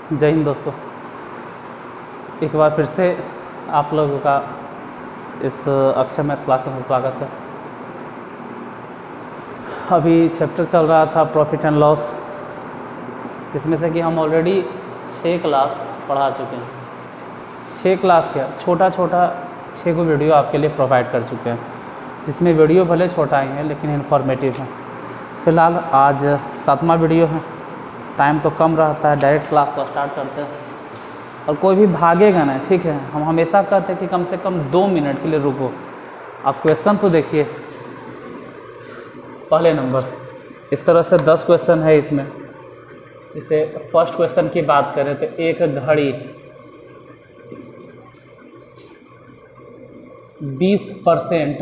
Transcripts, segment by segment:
जय हिंद दोस्तों, एक बार फिर से आप लोगों का इस अक्षर मैथ क्लास में स्वागत है। अभी चैप्टर चल रहा था प्रॉफिट एंड लॉस, जिसमें से कि हम ऑलरेडी 6 क्लास पढ़ा चुके हैं। 6 क्लास क्या, छोटा 6 को वीडियो आपके लिए प्रोवाइड कर चुके हैं, जिसमें वीडियो भले छोटा ही है लेकिन इन्फॉर्मेटिव है। फ़िलहाल आज 7वां वीडियो है। टाइम तो कम रहता है, डायरेक्ट क्लास को स्टार्ट करते हैं और कोई भी भागेगा नहीं, ठीक है। हम हमेशा कहते हैं कि कम से कम 2 मिनट के लिए रुको। आप क्वेश्चन तो देखिए, पहले नंबर इस तरह से 10 क्वेश्चन है इसमें। इसे फर्स्ट क्वेश्चन की बात करें तो एक घड़ी 20%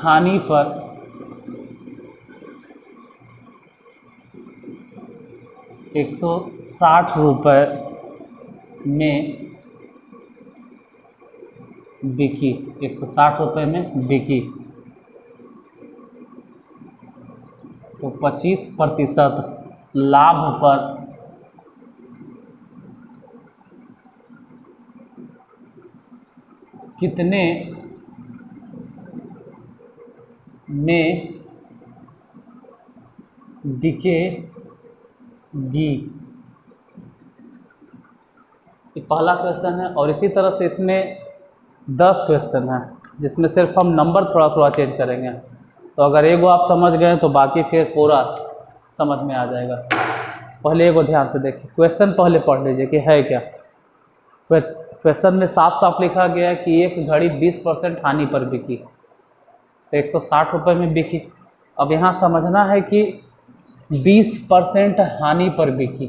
हानि पर ₹160 में बिकी। 160 रुपये में बिकी तो 25% लाभ पर कितने में बिकेगी। ये पहला क्वेश्चन है और इसी तरह से इसमें 10 क्वेश्चन हैं, जिसमें सिर्फ हम नंबर थोड़ा थोड़ा चेंज करेंगे। तो अगर एगो आप समझ गए तो बाकी फिर पूरा समझ में आ जाएगा। पहले एगो ध्यान से देखिए, क्वेश्चन पहले पढ़ लीजिए कि है क्या। क्वेश्चन में साफ साफ लिखा गया है कि एक घड़ी 20% हानि पर बिकी, तो 160 रुपये में बिकी। अब यहाँ समझना है कि 20% हानि पर बिकी,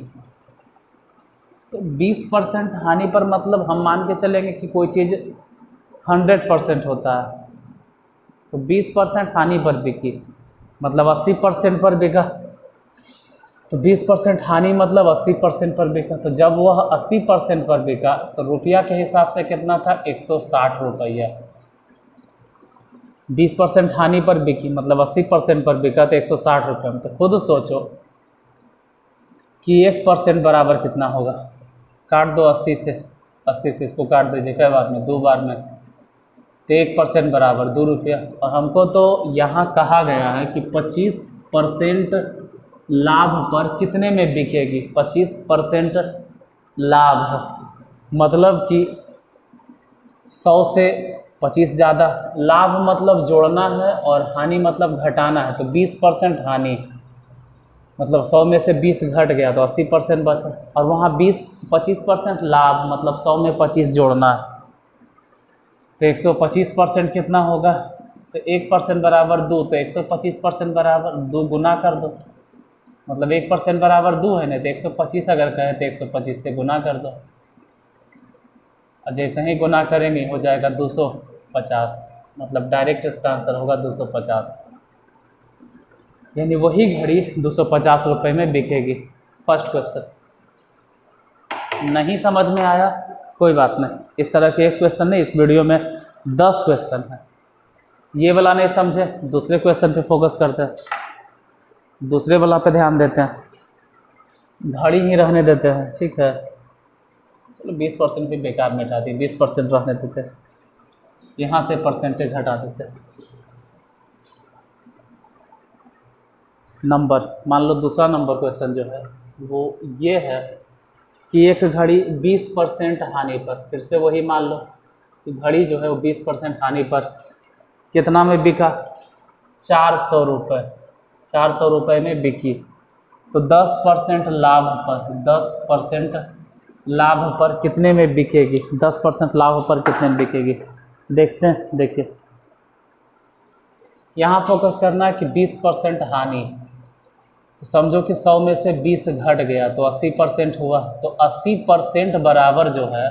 तो 20% हानि पर मतलब हम मान के चलेंगे कि कोई चीज़ 100% होता है, तो 20% हानि पर बिकी मतलब 80% पर बिका। तो 20% हानि मतलब 80% पर बिका। तो जब वह 80% पर बिका तो रुपया के हिसाब से कितना था, 160 रुपया। 20% हानि पर बिकी मतलब 80% पर बिका तो 160 रुपये में। तो खुद सोचो कि 1% बराबर कितना होगा। काट दो 80 से इसको काट दीजिए, कई बार में 2 बार में, तो 1% बराबर 2 रुपया। और हमको तो यहाँ कहा गया है कि 25% लाभ पर कितने में बिकेगी। 25% लाभ मतलब कि 100 से 25 ज़्यादा। लाभ मतलब जोड़ना है और हानि मतलब घटाना है। तो 20% हानि मतलब 100 में से 20 घट गया तो 80% बचा, और वहाँ 25% लाभ मतलब 100 में 25 जोड़ना है, तो 125% कितना होगा। तो 1% बराबर 2, तो 125% बराबर 2 गुना कर दो, मतलब 1% बराबर 2 है ना, तो 125 अगर कहें तो 125 से गुना कर दो। और जैसे ही गुना करेंगे हो जाएगा 250, मतलब डायरेक्ट इसका आंसर होगा 250। यानी वही घड़ी 250 रुपये में बिकेगी। फर्स्ट क्वेश्चन नहीं समझ में आया, कोई बात नहीं। इस तरह के एक क्वेश्चन नहीं, इस वीडियो में 10 क्वेश्चन है। ये वाला नहीं समझे, दूसरे क्वेश्चन पे फोकस करते हैं, दूसरे वाला पे ध्यान देते हैं, घड़ी ही रहने देते हैं, ठीक है। चलो 20% भी बेकार में हटा दी, 20% रहने देते हैं, यहाँ से परसेंटेज हटा देते हैं। नंबर मान लो दूसरा नंबर क्वेश्चन जो है वो ये है कि एक घड़ी 20% हानि पर, फिर से वही मान लो कि घड़ी जो है वो 20% हानि पर कितना में बिका, 400 रुपये। 400 रुपये में बिकी तो 10% लाभ पर, 10% लाभ पर कितने में बिकेगी। 10% लाभ पर कितने में बिकेगी देखते हैं। देखिए यहाँ फोकस करना है कि 20% हानि, तो समझो कि 100 में से 20 घट गया तो 80% हुआ, तो 80% बराबर जो है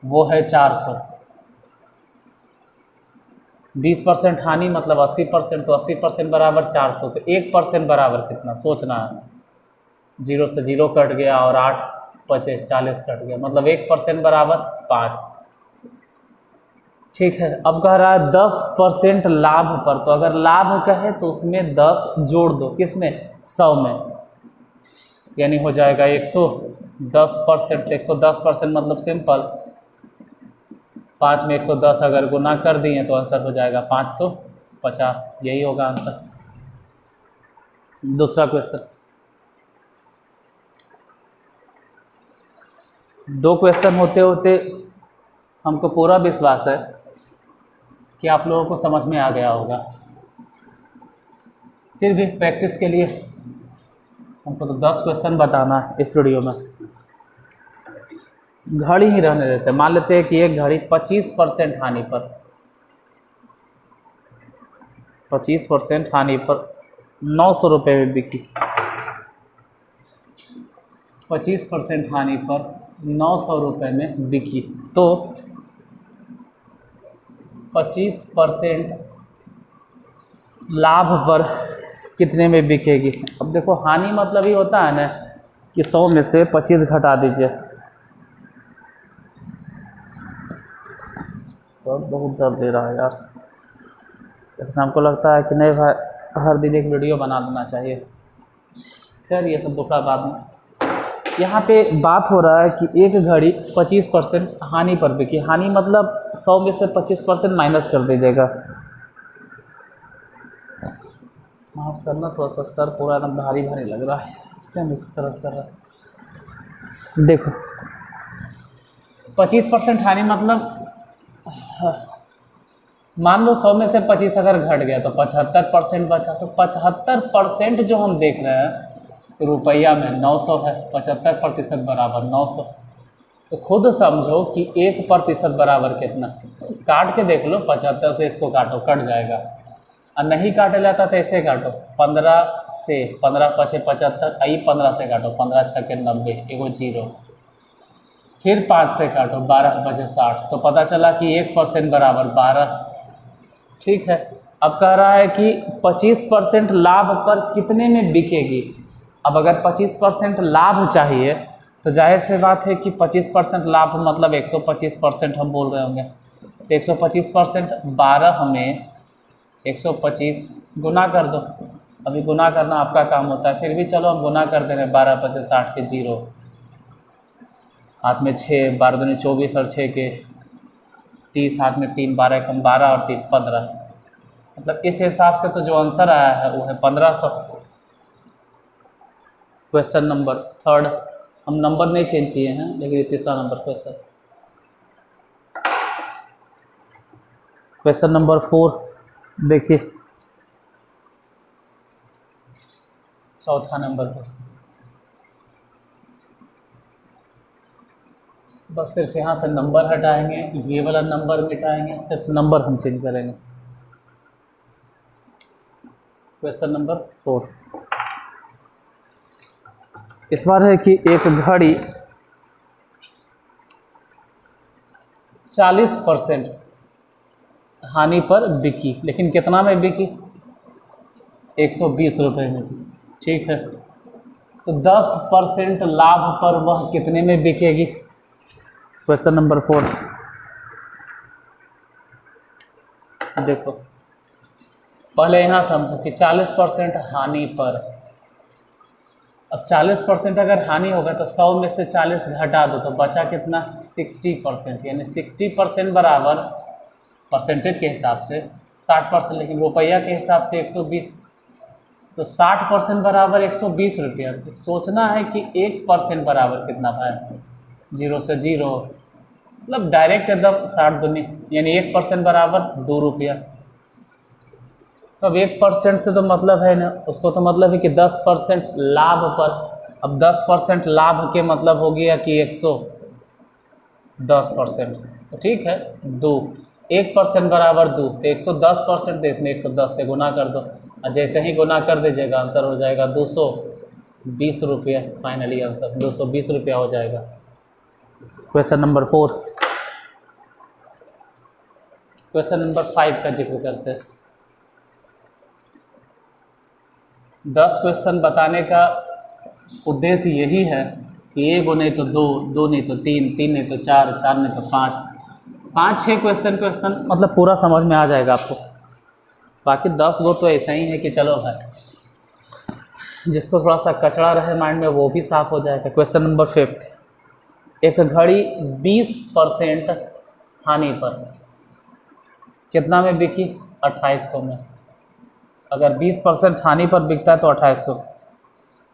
वो है 400। 20% हानि मतलब 80%, तो 80% बराबर 400। तो 1% बराबर कितना सोचना है, 0 से 0 कट गया और 8 बचे, 40 कट गया, मतलब 1% बराबर 5। ठीक है। अब कह रहा है 10% लाभ पर, तो अगर लाभ कहे तो उसमें 10 जोड़ दो, किसमें, 100 में, यानी हो जाएगा 110%। 110% मतलब सिंपल, 5 में 110 अगर गुना कर दिए तो आंसर हो जाएगा 550। यही होगा आंसर। दूसरा क्वेश्चन, 2 क्वेश्चन होते होते हमको पूरा विश्वास है कि आप लोगों को समझ में आ गया होगा। फिर भी प्रैक्टिस के लिए हमको तो 10 क्वेश्चन बताना है इस वीडियो में। घड़ी ही रहने देते, मान लेते हैं कि एक घड़ी 25% हानि पर, 25% हानि पर 900 रुपये में बिकी। 25% हानि पर 900 रुपये में बिकी, तो 25% लाभ पर कितने में बिकेगी। अब देखो हानि मतलब ही होता है ना कि 100 में से 25 घटा दीजिए। सब बहुत दर्द दे रहा है यार, लेकिन हमको लगता है कि नहीं भाई, हर दिन एक वीडियो बना देना चाहिए। खैर ये सब दूसरा बात में, यहाँ पे बात हो रहा है कि एक घड़ी 25% हानि पर बिकी। हानि मतलब 100 में से 25% माइनस कर दीजिएगा। माफ़ करना, थोड़ा सा सर पूरा एकदम भारी भारी लग रहा है, इसलिए हम इस तरह से कर रहा है। देखो 25% हानि मतलब मान लो 100 में से 25 अगर घट गया तो 75% बचा। तो 75% जो हम देख रहे हैं तो रुपया में 900 है, 75% बराबर 900। तो खुद समझो कि 1% बराबर कितना। तो काट के देख लो, 75 से इसको काटो, कट जाएगा। और नहीं काटे जाता तो ऐसे काटो, 15 से 15 पचे 75, आई 15 से काटो, 15 छके 90, एगो जीरो, फिर 5 से काटो, 12 बचे 60। तो पता चला कि 1% बराबर 12। ठीक है, अब कह रहा है कि 25% लाभ पर कितने में बिकेगी। अब अगर 25% लाभ चाहिए तो जाहिर सी बात है कि 25% लाभ मतलब 125% हम बोल रहे होंगे। तो 125% 12 में 125 गुना कर दो। अभी गुना करना आपका काम होता है, फिर भी चलो हम गुना कर दे रहे हैं। 12 पचे 60 के जीरो, हाथ में 6, 12 दूनी 24 और 6 के 30, हाथ में 3, 12 कम 12 और 3 15। मतलब इस हिसाब से तो जो आंसर आया है वो है 1500। क्वेश्चन नंबर 3, हम नंबर नहीं चेंज किए हैं, लेकिन तीसरा नंबर क्वेश्चन। क्वेश्चन नंबर 4 देखिए, चौथा नंबर क्वेश्चन। बस सिर्फ यहाँ से नंबर हटाएंगे, ये वाला नंबर मिटाएंगे, सिर्फ नंबर हम चेंज करेंगे। क्वेश्चन नंबर 4 इस बार है कि एक घड़ी 40% हानि पर बिकी, लेकिन कितना में बिकी, 120 रुपये में। ठीक है, तो 10% लाभ पर वह कितने में बिकेगी। क्वेश्चन नंबर 4 देखो, पहले यहाँ समझो कि 40% हानि पर। अब 40% अगर हानि होगा तो 100 में से 40 घटा दो तो बचा कितना, 60%। यानी 60% बराबर परसेंटेज के हिसाब से 60%, लेकिन रुपया के हिसाब से 120। तो 60% बराबर 120 रुपया। तो सोचना है कि 1% बराबर कितना है, 0 से 0, मतलब डायरेक्ट एकदम 60 दूनी, यानी 1% बराबर 2 रुपया। तो अब 1% से तो मतलब है ना, उसको तो मतलब है कि 10% लाभ पर। अब 10% लाभ के मतलब हो गया कि 110%। तो ठीक है, 2, 1% बराबर 2, तो 110%। तो इसमें 110 से गुना कर दो, और जैसे ही गुना कर दीजिएगा आंसर हो जाएगा 220 रुपया। फाइनली आंसर 220 रुपया हो जाएगा। Question number 4। क्वेश्चन नंबर 5 का जिक्र करते हैं। 10 क्वेश्चन बताने का उद्देश्य यही है कि 1 नहीं तो 2, 2 नहीं तो 3, 3 नहीं तो 4, 4 नहीं तो 5, 5-6 क्वेश्चन मतलब पूरा समझ में आ जाएगा आपको। बाकी 10 गो तो ऐसा ही है कि चलो भाई जिसको थोड़ा सा कचड़ा रहे माइंड में वो भी साफ हो जाएगा। क्वेश्चन नंबर 5, एक घड़ी 20% हानि पर कितना में बिकी? 2800 में। अगर 20% हानि पर बिकता है तो 2800,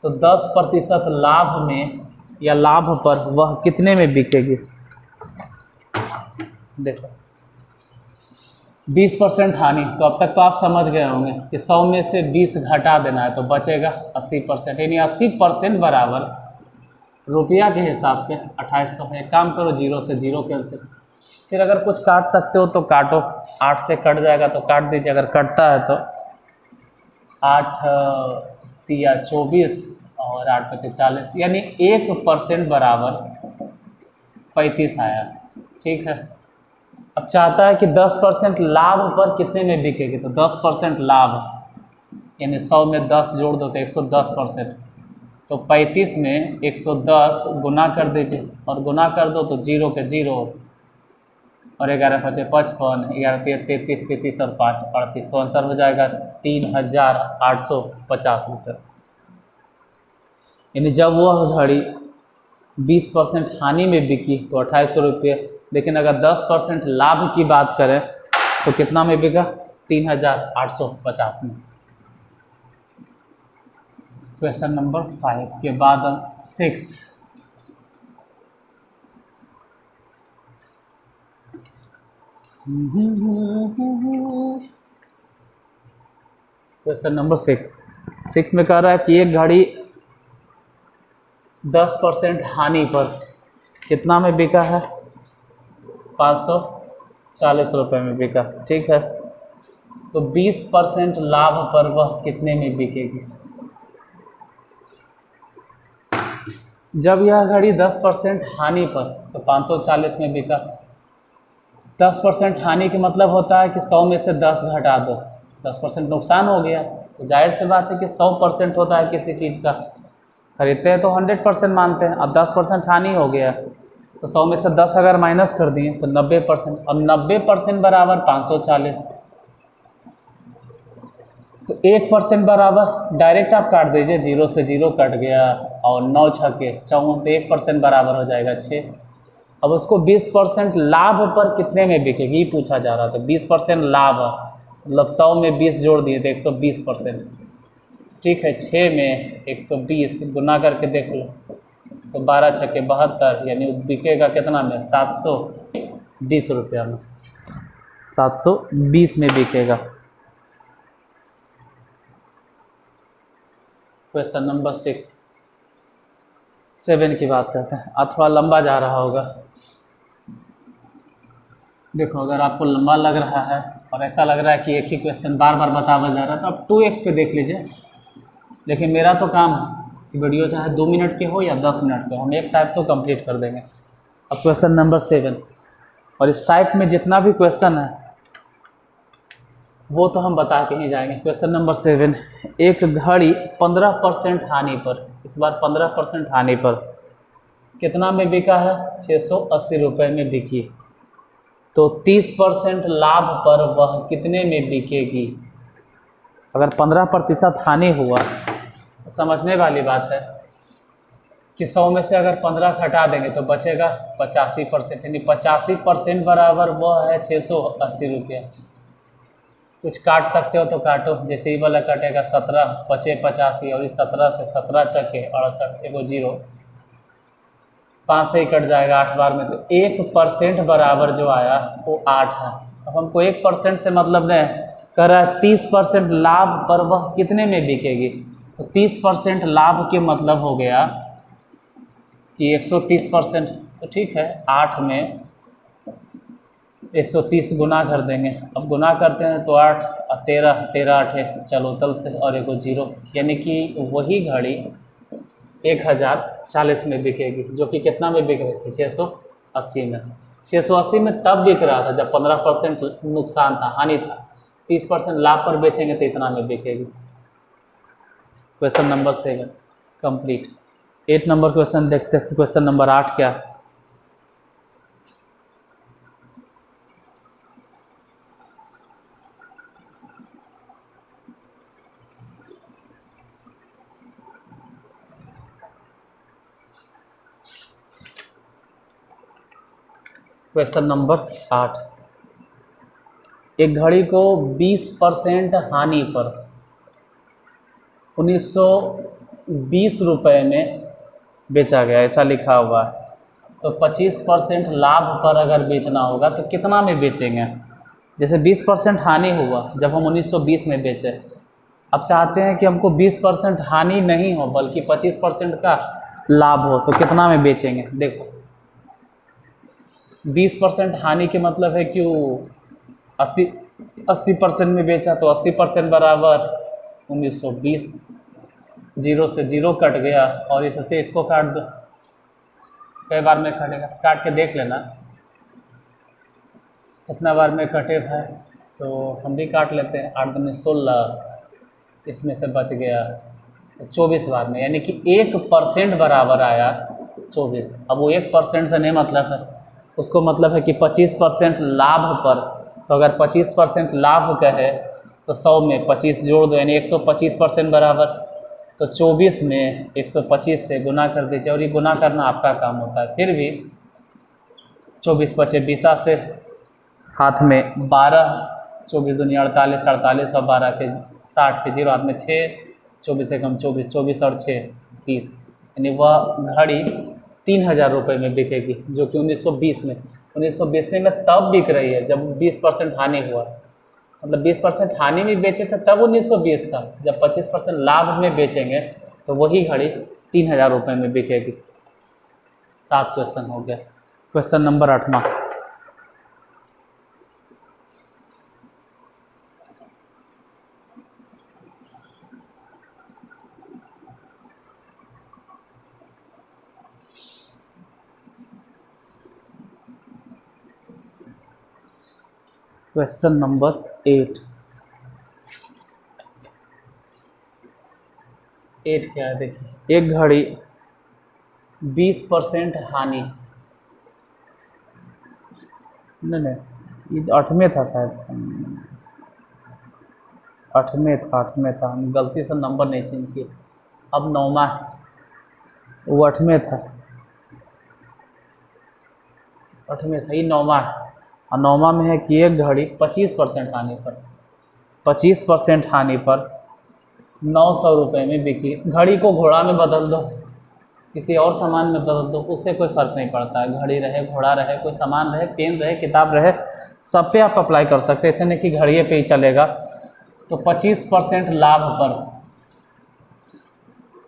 तो 10% लाभ में या लाभ पर वह कितने में बिकेगी? देखो 20% हानि, तो अब तक तो आप समझ गए होंगे कि 100 में से 20 घटा देना है तो बचेगा 80%, यानी 80% बराबर रुपया के हिसाब से 2800 है। काम करो, 0 से 0 कैंसिल, फिर अगर कुछ काट सकते हो तो काटो, 8 से कट जाएगा तो काट दीजिए, अगर कटता है तो 8 तिया 24 और 8 पचे 40, यानी 1% बराबर 35 आया। ठीक है, अब चाहता है कि 10% लाभ पर कितने में बिकेगी, तो 10% लाभ यानी 100 में 10 जोड़ दो तो 110%, तो 35 में 110 गुना कर दीजिए और गुना कर दो तो 0 के 0 और 11 पचे 55, 11 तिया 33, 33 और 5 38, तो आंसर हो जाएगा 3850 रुपये। यानी जब वह घड़ी 20% हानि में बिकी तो 2800 रुपये, लेकिन अगर 10% लाभ की बात करें तो कितना में बिका? 3850 में। क्वेश्चन नंबर 5 के बाद 6, क्वेश्चन नंबर 6 में कह रहा है कि एक घड़ी 10% हानि पर कितना में बिका है? 540 रुपये में बिका। ठीक है, तो 20% लाभ पर वह कितने में बिकेगी? जब यह घड़ी 10% हानि पर तो 540 में बिका। 10% हानि का मतलब होता है कि 100 में से 10 घटा दो, 10% नुकसान हो गया, तो जाहिर सी बात है कि 100% होता है किसी चीज़ का, खरीदते हैं तो 100% मानते हैं। अब 10% हानि हो गया तो 100 में से 10 अगर माइनस कर दिए तो 90%, अब 90% बराबर 540, तो 1% बराबर डायरेक्ट आप काट दीजिए, 0 से 0 कट गया और 9 छके 54, तो 1% बराबर हो जाएगा 6। अब उसको 20% लाभ पर कितने में बिकेगी ये पूछा जा रहा था। 20% लाभ मतलब 100 में 20 जोड़ दिए तो 120%। ठीक है, 6 में 120 गुना करके देख लो तो 12 छके 72, यानी बिकेगा कितना में? 720 रुपया में, 720 में बिकेगा। क्वेश्चन नंबर 7 की बात करते हैं। अब थोड़ा लंबा जा रहा होगा। देखो अगर आपको लंबा लग रहा है और ऐसा लग रहा है कि एक ही क्वेश्चन बार बार बताया जा रहा है तो आप 2x पे देख लीजिए, लेकिन मेरा तो काम है कि वीडियो चाहे 2 मिनट के हो या 10 मिनट के हो, हम एक टाइप तो कंप्लीट कर देंगे। अब क्वेश्चन नंबर 7, और इस टाइप में जितना भी क्वेश्चन है वो तो हम बता के ही जाएंगे। क्वेश्चन नंबर 7, एक घड़ी 15% हानि पर, इस बार 15% हानि पर कितना में बिका है? 680 रुपये में बिकी, तो 30% लाभ पर वह कितने में बिकेगी? अगर 15% हानि हुआ तो समझने वाली बात है कि 100 में से अगर 15 घटा देंगे तो बचेगा 85%, यानी 85% बराबर वह है 680 रुपये। कुछ काट सकते हो तो काटो, जैसे ही वाला कटेगा 17 पचे 85 और इस 17 से 17 चके 68, एगो 0, 5 से ही कट जाएगा 8 बार में, तो 1% बराबर जो आया वो 8 है। अब हमको 1% से मतलब नहीं कह रहा है 30% लाभ पर वह कितने में बिकेगी, तो 30% लाभ के मतलब हो गया कि 130%। तो ठीक है, 8 में 130 गुना कर देंगे। अब गुना करते हैं तो 8 और 13, 13 8 चलो तल से और एगो 0, यानी कि वही घड़ी 1040 में बिकेगी, जो कि कितना में बिक रही थी? 680 में। 680 में तब बिक रहा था जब 15% नुकसान था, हानि था। 30% लाभ पर बेचेंगे तो इतना में बिकेगी। Question number 7 complete. 8 number question देखते हैं। क्वेश्चन नंबर 8 क्या? क्वेश्चन नंबर 8, एक घड़ी को 20% हानि पर 1920 रुपये में बेचा गया, ऐसा लिखा हुआ है। तो 25% लाभ पर अगर बेचना होगा तो कितना में बेचेंगे? जैसे 20% हानि हुआ जब हम 1920 में बेचे, अब चाहते हैं कि हमको 20% हानि नहीं हो बल्कि 25% का लाभ हो, तो कितना में बेचेंगे? देखो 20% हानि के मतलब है कि 80% में बेचा, तो 80% बराबर 1920, जीरो से जीरो कट गया और इससे इसको काट दो। कई बार में कटेगा, काट के देख लेना कितना बार में कटे भाई। तो हम भी काट लेते हैं, 8 दूनी 16, इसमें से बच गया 24 बार में, यानी कि 1% बराबर आया 24। अब वो 1% से नहीं मतलब है, उसको मतलब है कि 25% लाभ पर। तो अगर 25% लाभ का है तो 100 में 25 जोड़ दो, यानी 125% बराबर। तो 24 में 125 से गुना कर दीजिए, और ये गुना करना आपका काम होता है। फिर भी 24 बचे 20 से हाथ में 12, 24 दूनी 48, 48 और 12 के 60 के जीरो हाथ में 6, 24 से कम 24, 24 और 6 30, यानी वह घड़ी 3000 रुपये में बिकेगी, जो कि 1920 में 1920 में तब बिक रही है जब 20% हानि हुआ। मतलब 20% हानि में बेचे थे तब 1920 था, जब 25% लाभ में बेचेंगे तो वही घड़ी 3000 रुपये में बिकेगी। 7 क्वेश्चन हो गया। क्वेश्चन नंबर 8वां, क्वेश्चन नंबर 8 क्या है? देखिए, एक घड़ी 20% हानि, नहीं ये 8वें था शायद, 8वें था, हम गलती से नंबर नहीं चेंज किए, अब 9वां, वो 8वें था, 8वें था, ये 9वां है। और 9वां में है कि एक घड़ी 25% हानि पर 25% हानि पर 900 रुपये में बिकी। घड़ी को घोड़ा में बदल दो, किसी और सामान में बदल दो, उससे कोई फ़र्क नहीं पड़ता है। घड़ी रहे, घोड़ा रहे, कोई सामान रहे, पेन रहे, किताब रहे, सब पे आप अप्लाई कर सकते हैं, ऐसे नहीं कि घड़िए पे ही चलेगा। तो 25% लाभ पर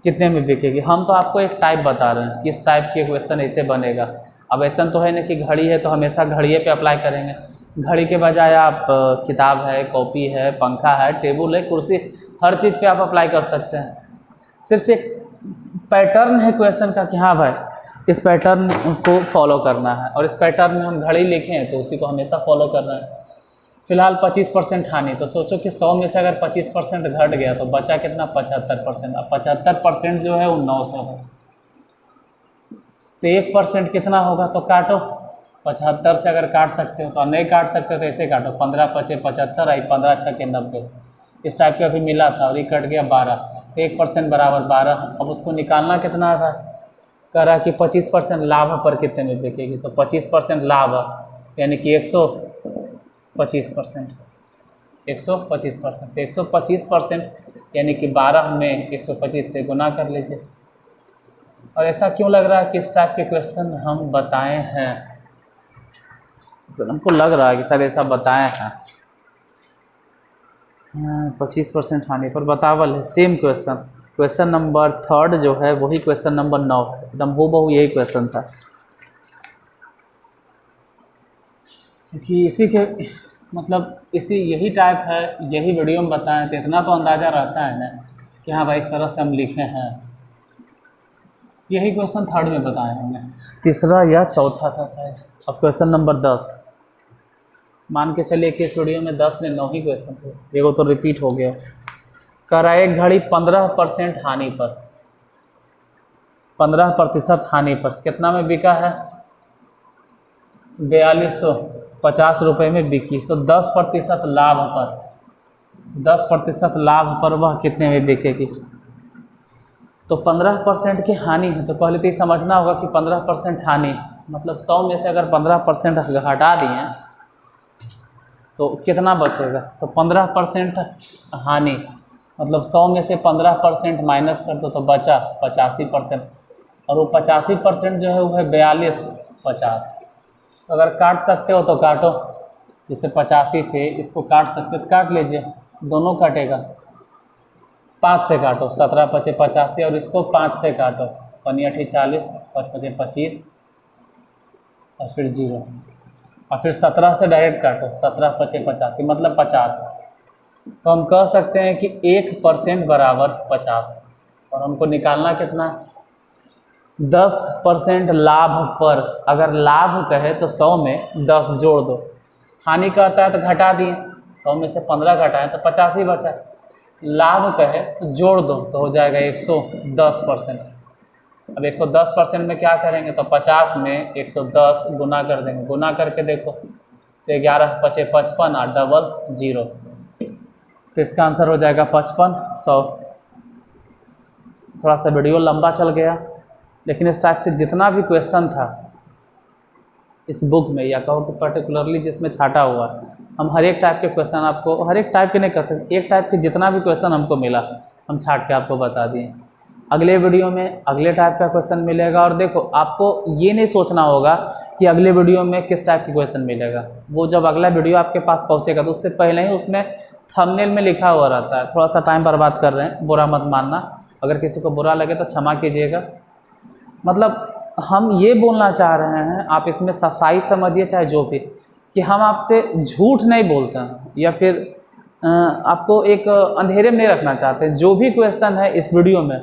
कितने में बिकेगी? हम तो आपको एक टाइप बता रहे हैं, किस टाइप के क्वेश्चन ऐसे बनेगा। अब ऐसा तो है ना कि घड़ी है तो हमेशा घड़िए पे अप्लाई करेंगे, घड़ी के बजाय आप किताब है, कॉपी है, पंखा है, टेबल है, कुर्सी, हर चीज़ पे आप अप्लाई कर सकते हैं। सिर्फ एक पैटर्न है क्वेश्चन का कि हाँ भाई इस पैटर्न को फॉलो करना है, और इस पैटर्न में हम घड़ी लिखे हैं तो उसी को हमेशा फॉलो करना है। फिलहाल 25% हानि, तो सोचो कि 100 में से अगर 25% घट गया तो बचा कितना? 75%। अब 75% जो है वो 900 है, तो 1% कितना होगा? तो काटो, 75 से अगर काट सकते हो तो, नहीं काट सकते हो तो ऐसे काटो, 15 पचे 75, आई 15 छः के 90, इस टाइप का भी मिला था और ये कट गया 12, तो 1% बराबर 12। अब उसको निकालना कितना था? कह रहा कि 25% लाभ पर कितने में बिकेगी, तो 25% लाभ यानी कि 125%, 125%, 125% यानी कि 12 में 125 से गुना कर लीजिए। और ऐसा क्यों लग रहा है कि इस टाइप के क्वेश्चन हम बताए हैं? हमको लग रहा है कि सर ऐसा बताए हैं। 25% हानि पर बतावल है, सेम क्वेश्चन। क्वेश्चन नंबर 3 जो है वही क्वेश्चन नंबर 9 है, एकदम हूबहू यही क्वेश्चन था। क्योंकि इसी के मतलब यही टाइप है, यही वीडियो में बताएं तो इतना तो अंदाज़ा रहता है ना कि हाँ भाई इस तरह से हम लिखे हैं। यही क्वेश्चन 3 में बताए होंगे, 3 या 4 था शायद। अब क्वेश्चन नंबर 10, मान के चलिए कि इस वीडियो में 10 में 9 ही क्वेश्चन थे, एगो तो रिपीट हो गया। कह रहा है एक घड़ी 15% हानि पर, 15% हानि पर कितना में बिका है? 4250 रुपये में बिकी। तो 10% लाभ पर, 10% लाभ पर वह कितने में बिकेगी? तो 15% की हानि है, तो पहले तो ये समझना होगा कि 15% हानि मतलब 100 में से अगर 15% हटा दिए तो कितना बचेगा, तो 15% हानि, मतलब 100 में से 15% माइनस कर दो तो बचा 85%, और वो 85% जो है वो है 42 50। अगर काट सकते हो तो काटो, जैसे 85 से इसको काट सकते हो तो काट लीजिए, दोनों कटेगा। 5 से काटो, 17 पचे 85, और इसको 5 से काटो, 5 40, 5 पचे 25, और फिर 0, और फिर 17 से डायरेक्ट काटो, 17 पचे 85 मतलब 50। तो हम कह सकते हैं कि 1% बराबर 50, और हमको निकालना कितना, 10% लाभ पर। अगर लाभ कहे तो 100 में 10 जोड़ दो, हानि कहता है तो घटा दिए, 100 में से 15 घटाएं तो 85 बचा। लाभ कहे तो जोड़ दो तो हो जाएगा 110%। अब 110% में क्या करेंगे, तो 50 में 110 गुना कर देंगे, गुना करके देखो तो 11 पचे 55 और डबल 0, तो इसका आंसर हो जाएगा 55 100। थोड़ा सा वीडियो लंबा चल गया, लेकिन इस टाइप से जितना भी क्वेश्चन था इस बुक में, या कहो कि पर्टिकुलरली जिसमें छाटा हुआ, हम हर एक टाइप के क्वेश्चन आपको, हर एक टाइप के नहीं कर सकते, एक टाइप के जितना भी क्वेश्चन हमको मिला हम छाट के आपको बता दिए। अगले वीडियो में अगले टाइप का क्वेश्चन मिलेगा, और देखो आपको ये नहीं सोचना होगा कि अगले वीडियो में किस टाइप की क्वेश्चन मिलेगा, वो जब अगला वीडियो आपके पास पहुँचेगा तो उससे पहले ही उसमें थंबनेल में लिखा हुआ रहता है। थोड़ा सा टाइम बर्बाद कर रहे हैं, बुरा मत मानना, अगर किसी को बुरा लगे तो क्षमा कीजिएगा। मतलब हम ये बोलना चाह रहे हैं, आप इसमें सफाई समझिए चाहे जो भी, कि हम आपसे झूठ नहीं बोलते हैं या फिर आपको एक अंधेरे में नहीं रखना चाहते। जो भी क्वेश्चन है इस वीडियो में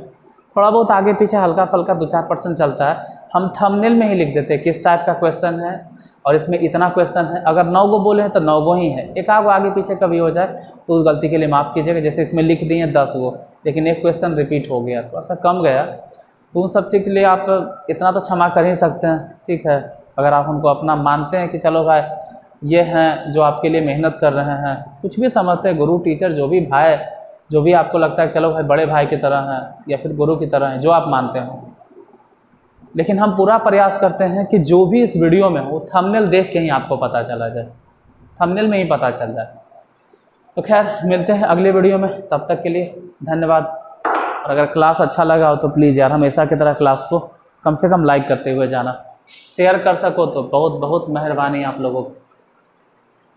थोड़ा बहुत आगे पीछे हल्का फल्का 2-4% चलता है, हम थंबनेल में ही लिख देते हैं किस टाइप का क्वेश्चन है, और इसमें इतना क्वेश्चन है। अगर 9 गो बोले हैं तो 9 गो ही है, एक आग आगे पीछे कभी हो जाए तो उस गलती के लिए माफ़ कीजिएगा। जैसे इसमें लिख दिए 10 गो, लेकिन एक क्वेश्चन रिपीट हो गया, थोड़ा सा कम गया, तो उन सब चीज़ के लिए आप इतना तो क्षमा कर ही सकते हैं, ठीक है। अगर आप उनको अपना मानते हैं कि चलो भाई ये हैं जो आपके लिए मेहनत कर रहे हैं, कुछ भी समझते हैं, गुरु टीचर जो भी भाई, जो भी आपको लगता है कि चलो भाई बड़े भाई की तरह हैं या फिर गुरु की तरह हैं, जो आप मानते हो, लेकिन हम पूरा प्रयास करते हैं कि जो भी इस वीडियो में हो थंबनेल देख के ही आपको पता चला जाए, थंबनेल में ही पता चल जाए। तो खैर मिलते हैं अगले वीडियो में, तब तक के लिए धन्यवाद। और अगर क्लास अच्छा लगा हो तो प्लीज़ यार हमेशा की तरह क्लास को कम से कम लाइक करते हुए जाना, शेयर कर सको तो बहुत बहुत मेहरबानी आप लोगों की।